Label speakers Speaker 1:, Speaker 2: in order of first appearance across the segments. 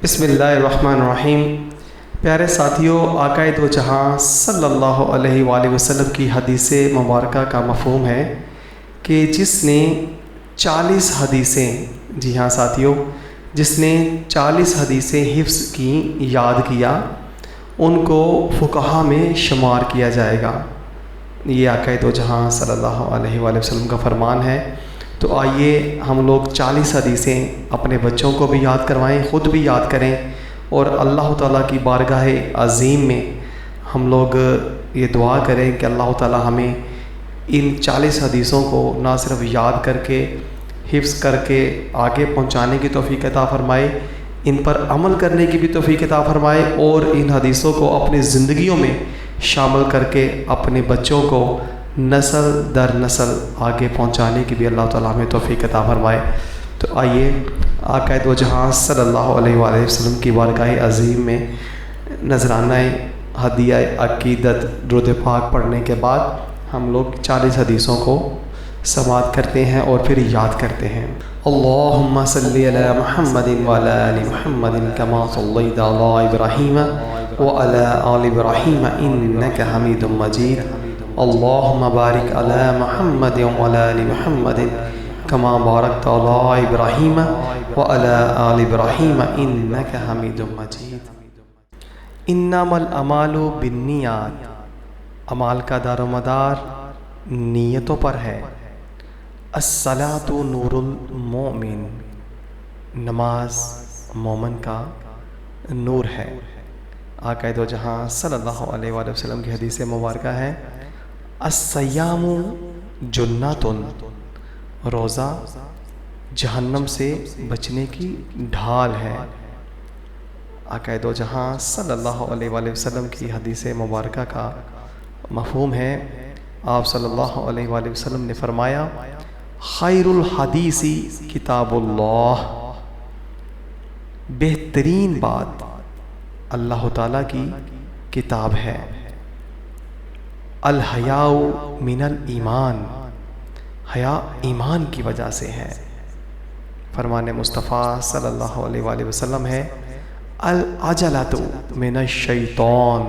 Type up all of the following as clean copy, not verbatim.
Speaker 1: بسم اللہ الرحمن الرحیم۔ پیارے ساتھیوں، آقا دو جہاں صلی اللہ علیہ وآلہ وسلم کی حدیث مبارکہ کا مفہوم ہے کہ جس نے 40 حدیثیں، جی ہاں ساتھیوں، جس نے 40 حدیثیں حفظ کی، یاد کیا، ان کو فقہا میں شمار کیا جائے گا۔ یہ آقا دو جہاں صلی اللہ علیہ وآلہ وسلم کا فرمان ہے۔ تو آئیے ہم لوگ 40 حدیثیں اپنے بچوں کو بھی یاد کروائیں، خود بھی یاد کریں، اور اللہ تعالیٰ کی بارگاہ عظیم میں ہم لوگ یہ دعا کریں کہ اللہ تعالیٰ ہمیں ان 40 حدیثوں کو نہ صرف یاد کر کے، حفظ کر کے آگے پہنچانے کی توفیق عطا فرمائے، ان پر عمل کرنے کی بھی توفیق عطا فرمائے، اور ان حدیثوں کو اپنی زندگیوں میں شامل کر کے اپنے بچوں کو نسل در نسل آگے پہنچانے کی بھی اللہ تعالیٰ ہمیں توفیق عطا فرمائے۔ تو آئیے آقا دو جہاں صلی اللہ علیہ وآلہ وسلم کی بارگاہ عظیم میں نذرانہ ہدیہ عقیدت درود پاک پڑھنے کے بعد ہم لوگ 40 حدیثوں کو سماعت کرتے ہیں اور پھر یاد کرتے ہیں۔ اللہم صلی علی محمد وعلی آل محمد کما صلیت علی ابراہیم وعلی آل ابراہیم انک حمید مجید۔ اللہم بارک علی محمد وعلی آل محمد کما بارکت علی ابراہیم وعلی آل ابراہیم انک حمید مجید۔ انما الاعمال بالنیات، اعمال کا دار و مدار نیتوں پر ہے۔ الصلاۃ نور المومن، نماز مومن کا نور ہے۔ آقا دو جہاں صلی اللہ علیہ وآلہ وسلم کی حدیث مبارکہ ہے، الصیام جنۃ، روزہ جہنم سے بچنے کی ڈھال ہے۔ آقا دو جہاں صلی اللہ علیہ وآلہ وسلم کی حدیث مبارکہ کا مفہوم ہے، آپ صلی اللہ علیہ وآلہ وسلم نے فرمایا، خیر الحدیث کتاب اللہ، بہترین بات اللہ تعالیٰ کی کتاب ہے۔ الحیاء من الایمان، حیا ایمان کی وجہ سے ہے۔ فرمان مصطفیٰ صلی اللہ علیہ وآلہ وسلم ہے، العجلۃ من الشیطان،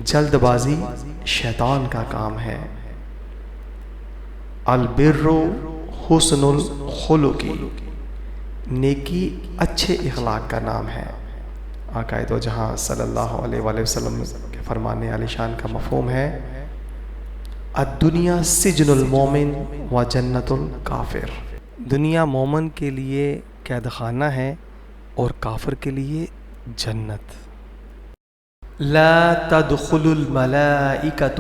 Speaker 1: جلد بازی شیطان کا کام ہے۔ البر حسن الخلق، نیکی اچھے اخلاق کا نام ہے۔ آقا دو جہاں صلی اللہ علیہ وآلہ وسلم کے فرمان عالی شان کا مفہوم ہے، الدنیا سجن المومن و جنت الکافر، دنیا مومن کے لیے قید خانہ ہے اور کافر کے لیے جنت۔ لا تدخل الملائکۃ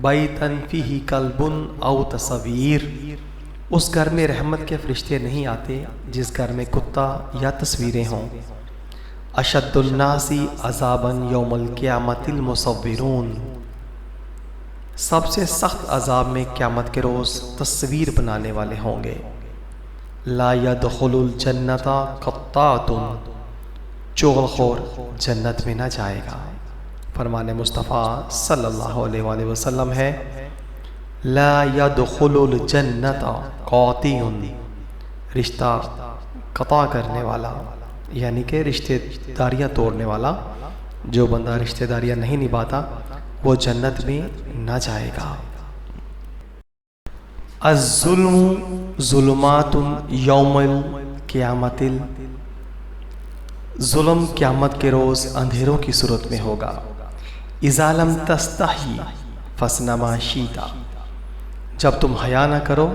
Speaker 1: بیتا فیہ کلب او تصویر، اس گھر میں رحمت کے فرشتے نہیں آتے جس گھر میں کتا یا تصویریں ہوں۔ اشد الناس عذابا یوم القیامت المصورون، سب سے سخت عذاب میں قیامت کے روز تصویر بنانے والے ہوں گے۔ لا يدخل الجنت قطاۃ، چغل خور جنت میں نہ جائے گا۔ فرمان مصطفیٰ صلی اللہ علیہ وآلہ وسلم ہے، لا يدخل الجنت قاطع، رشتہ قطع کرنے والا، یعنی کہ رشتہ داریاں توڑنے والا، جو بندہ رشتہ داریاں نہیں نبھاتا وہ جنت میں نہ جائے گا۔ الظلم ظلمات یوم القیامت، ظلم قیامت کے روز اندھیروں کی صورت میں ہوگا۔ اذا لم تستحی فاصنع ما شئت، جب تم حیا نہ کرو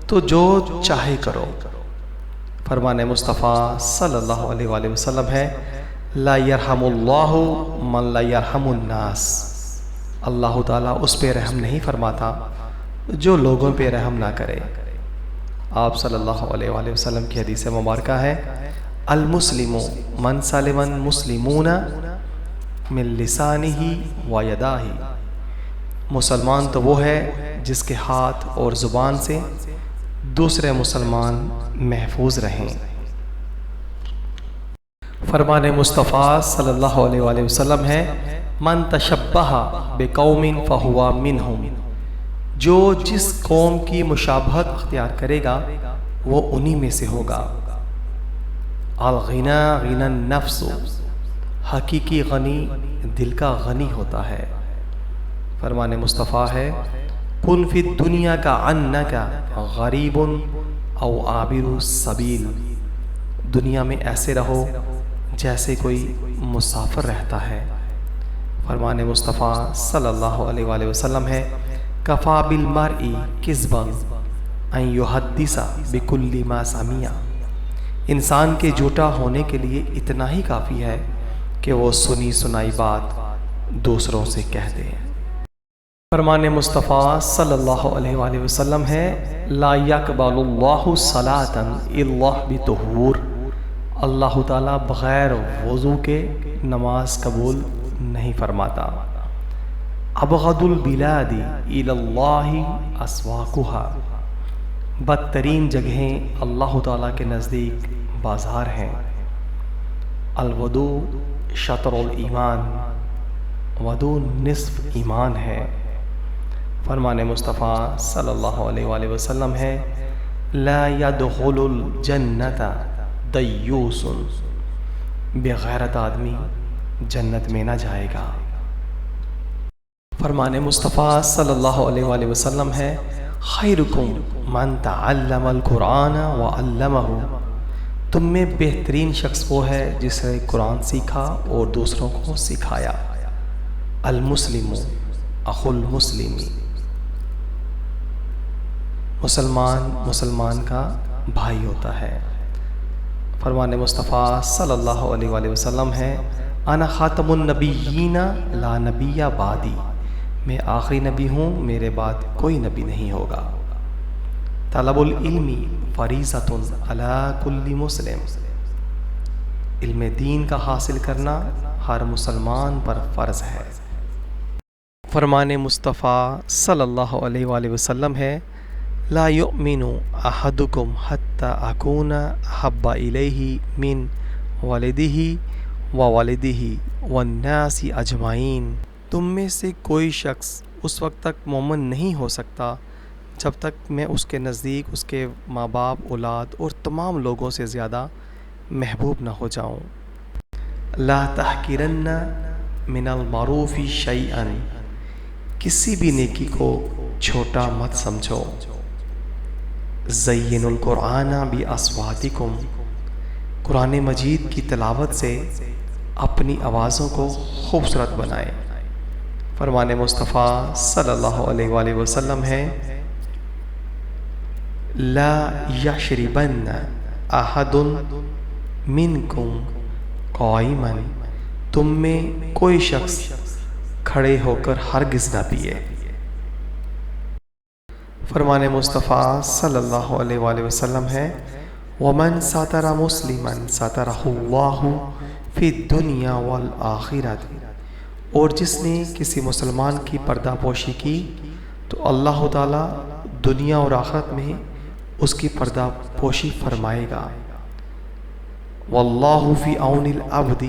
Speaker 1: تو جو چاہے کرو۔ فرمان مصطفیٰ صلی اللہ علیہ وآلہ وسلم ہے، لا یرحم اللہ من لا یرحم الناس، اللہ تعالیٰ اس پہ رحم نہیں فرماتا جو لوگوں پہ رحم نہ کرے۔ آپ صلی اللہ علیہ وآلہ وسلم کی حدیث مبارکہ ہے، المسلم من سلم المسلمون من لسانہ و یدہ، مسلمان تو وہ ہے جس کے ہاتھ اور زبان سے دوسرے مسلمان محفوظ رہیں۔ فرمان مصطفیٰ صلی اللہ علیہ وآلہ وسلم ہے، من تشبہ بقوم فہو منہم، جو جس قوم کی مشابہت اختیار کرے گا وہ انہی میں سے ہوگا۔ الغنا غنى النفس، حقیقی غنی دل کا غنی ہوتا ہے۔ فرمان مصطفیٰ ہے کن فی الدنیا کا انک غریب او عابر السبیل، دنیا میں ایسے رہو جیسے کوئی مسافر رہتا ہے۔ فرمان مصطفیٰ صلی اللہ علیہ وآلہ وسلم ہے کفا بالمرء کذبا ان یحدث بکل ما سمع، انسان کے جھوٹا ہونے کے لیے اتنا ہی کافی ہے کہ وہ سنی سنائی بات دوسروں سے کہہ دے۔ فرمان مصطفیٰ صلی اللہ علیہ وآلہ وسلم ہے لا یقبل اللہ صلاۃ الا بطہور، اللہ تعالیٰ بغیر وضو کے نماز قبول نہیں فرماتا۔ ابغض البلاد الی اللہ اسواقها، بدترین جگہیں اللہ تعالیٰ کے نزدیک بازار ہیں۔ الودو شطر الایمان، وضو نصف ایمان ہے۔ فرمان مصطفیٰ صلی اللہ علیہ وآلہ وسلم ہے لا يدخل الجنت دیوس، بغیرت آدمی جنت میں نہ جائے گا۔ فرمان مصطفیٰ صلی اللہ علیہ وآلہ وسلم ہے خیرکم من تعلم القرآن وعلمہ، تم میں بہترین شخص وہ ہے جس نے قرآن سیکھا اور دوسروں کو سکھایا۔ المسلم اخو المسلم، مسلمان کا بھائی ہوتا ہے۔ فرمان مصطفیٰ صلی اللہ علیہ وآلہ وسلم ہے انا خاتم النبیین لا نبی بعدی، میں آخری نبی ہوں، میرے بعد کوئی نبی نہیں ہوگا۔ طلب العلم فریضۃ علی کل مسلم، علم دین کا حاصل کرنا ہر مسلمان پر فرض ہے۔ فرمان مصطفیٰ صلی اللہ علیہ وآلہ وسلم ہے لا یؤمن احدکم حتی اکون احب الیہ من والدہ ووالدہ والناس اجمعین، تم میں سے کوئی شخص اس وقت تک مومن نہیں ہو سکتا جب تک میں اس کے نزدیک اس کے ماں باپ، اولاد اور تمام لوگوں سے زیادہ محبوب نہ ہو جاؤں۔ لا تحقرن من المعروف شیئا، کسی بھی نیکی کو چھوٹا مت سمجھو۔ زین القرآن باصواتکم، قرآن مجید کی تلاوت سے اپنی آوازوں کو خوبصورت بنائے۔ فرمان مصطفیٰ صلی اللہ علیہ وآلہ وسلم ہے لا یشربن احد منکم قائما، تم میں کوئی شخص کھڑے ہو کر ہرگز نہ پیے۔ فرمان مصطفیٰ صلی اللہ علیہ وآلہ وسلم ہے ومن ستر مسلما سترہ اللہ فی الدنیا والآخرۃ، اور جس نے کسی مسلمان کی پردہ پوشی کی تو اللہ تعالیٰ دنیا اور آخرت میں اس کی پردہ پوشی فرمائے گا۔ واللہ فی عون العبد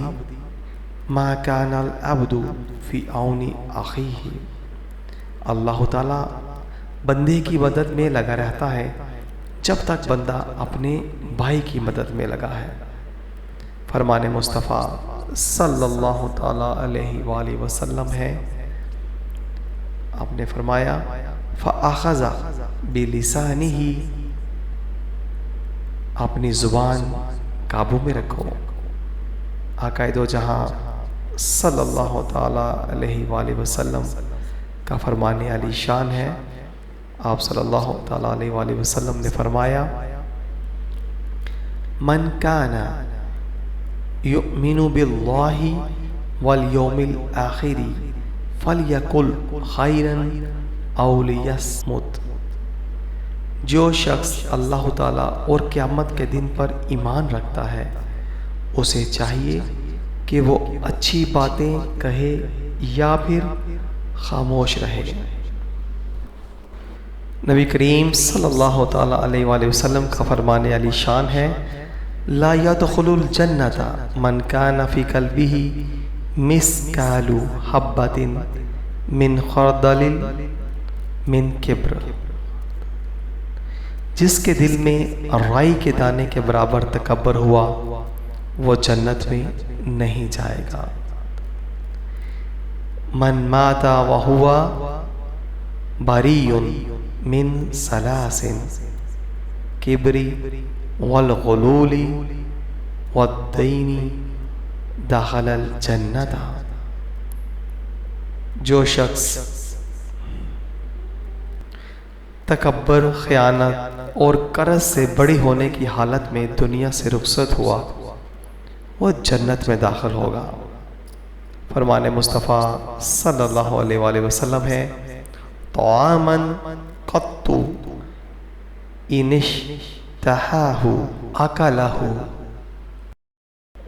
Speaker 1: ما کان العبد فی عون اخیہ، اللہ تعالیٰ بندے کی مدد میں لگا رہتا ہے جب تک بندہ اپنے بھائی کی مدد میں لگا ہے۔ فرمان مصطفیٰ صلی اللہ تعالیٰ علیہ وآلہ وسلم ہے آپ نے فرمایا فَأَخَذَ بِلِسَانِهِ، اپنی زبان قابو میں رکھو۔ آقا دو جہاں صلی اللہ تعالیٰ علیہ وآلہ وسلم کا فرمان علی شان ہے، آپ صلی اللہ تعالیٰ علیہ وآلہ وسلم نے فرمایا من کان یؤمن باللہ والیوم الآخر فلیقل خیرا او لیصمت، جو شخص اللہ تعالیٰ اور قیامت کے دن پر ایمان رکھتا ہے اسے چاہیے کہ وہ اچھی باتیں کہے یا پھر خاموش رہے۔ نبی کریم صلی اللہ تعالیٰ علیہ وآلہ وسلم کا فرمان علی شان ہے لا يدخل الجنت من کان فی قلبہ مثقال حبۃ من خردل من کبر، جس کے دل میں رائی کے دانے کے برابر تکبر ہوا وہ جنت میں نہیں جائے گا۔ من مات وہو بری من ثلاث کبری والغلول والدین دخل الجنت۔ جو شخص تکبر، خیانت اور قرض سے بڑی ہونے کی حالت میں دنیا سے رخصت ہوا وہ جنت میں داخل ہوگا۔ فرمان مصطفیٰ صلی اللہ علیہ وآلہ وسلم ہے، طعاما قط ان اشتہاہ اکلہ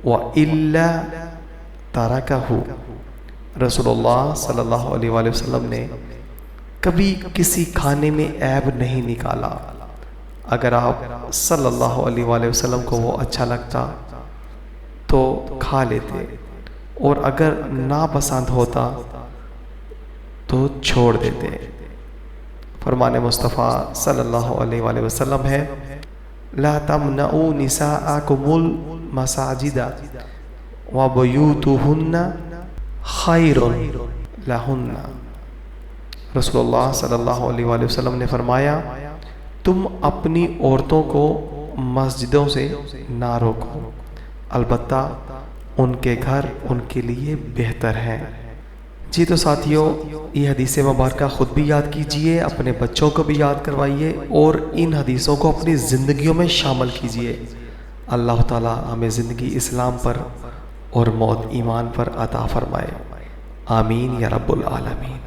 Speaker 1: وإلا ترکہ۔ رسول اللہ صلی اللہ علیہ وآلہ وسلم نے کبھی کسی کھانے میں عیب نہیں نکالا۔ اگر آپ صلی اللہ علیہ وآلہ وسلم کو وہ اچھا لگتا تو کھا لیتے، اور اگر ناپسند ہوتا تو چھوڑ دیتے۔ فرمان مصطفیٰ صلی اللہ علیہ وآلہ وسلم ہے، لا تمنعوا نساءکم المساجد وبیوتہن خیر لہن۔ رسول اللہ صلی اللہ علیہ وآلہ وسلم نے فرمایا، تم اپنی عورتوں کو مسجدوں سے نہ روکو، البتہ ان کے گھر ان کے لیے بہتر ہیں۔ جی تو ساتھیوں، یہ حدیث مبارکہ خود بھی یاد کیجئے، اپنے بچوں کو بھی یاد کروائیے، اور ان حدیثوں کو اپنی زندگیوں میں شامل کیجئے۔ اللہ تعالی ہمیں زندگی اسلام پر اور موت ایمان پر عطا فرمائے، آمین یا رب العالمین۔